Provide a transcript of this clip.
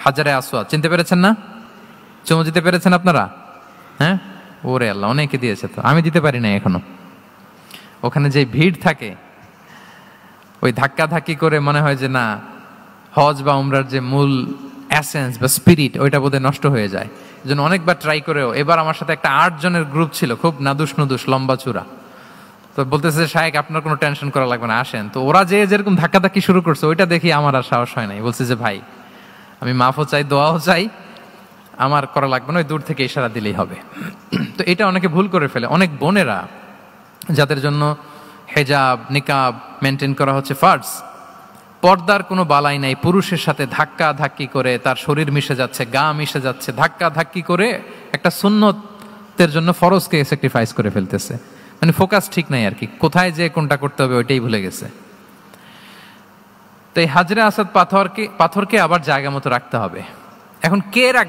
হাজারে আসওয়াদ চিনতে পেরেছেন না? চুমু দিতে পেরেছেন আপনারা? হ্যাঁ, ওরে আল্লাহ, অনেকে দিয়েছে, তো আমি দিতে পারি না এখনো। ওখানে যে ভিড় থাকে, ওই ধাক্কা ধাক্কি করে মনে হয় যে না, হজ বা উমরার যে মূল এসেন্স বা স্পিরিট ওইটা বোধহয় নষ্ট হয়ে যায়। এই জন্য অনেকবার ট্রাই করেও, এবার আমার সাথে একটা 8 জনের গ্রুপ ছিল, খুব নাদুস নুদুস লম্বা চূড়া। তো বলতেছে শায়েক আপনার কোনো টেনশন করা লাগবে না, আসেন। তো ওরা যে যেরকম ধাক্কা ধাক্কি শুরু করছে ওইটা দেখি আমার আর সাহস হয় নাই। বলছে যে ভাই আমি মাফও চাই, দোয়াও চাই, আমার করা লাগবে না, ওই দূর থেকে ইশারা দিলেই হবে। তো এটা অনেকে ভুল করে ফেলে। অনেক বোনেরা যাদের জন্য হেজাব নিকাব মেনটেন করা হচ্ছে ফার্জ, পর্দার কোনো বালাই নাই, পুরুষের সাথে ধাক্কা ধাক্কি করে তার শরীর মিশে যাচ্ছে, গা মিশে যাচ্ছে, ধাক্কা ধাক্কি করে একটা সুন্নতের জন্য ফরজকে স্যাক্রিফাইস করে ফেলতেছে। মানে ফোকাস ঠিক নাই আর কি, কোথায় যে কোনটা করতে হবে ওইটাই ভুলে গেছে। তো এই হাজরে আসাদ পাথরকে আবার জায়গা মতো রাখতে হবে। এখন কে রাখবে?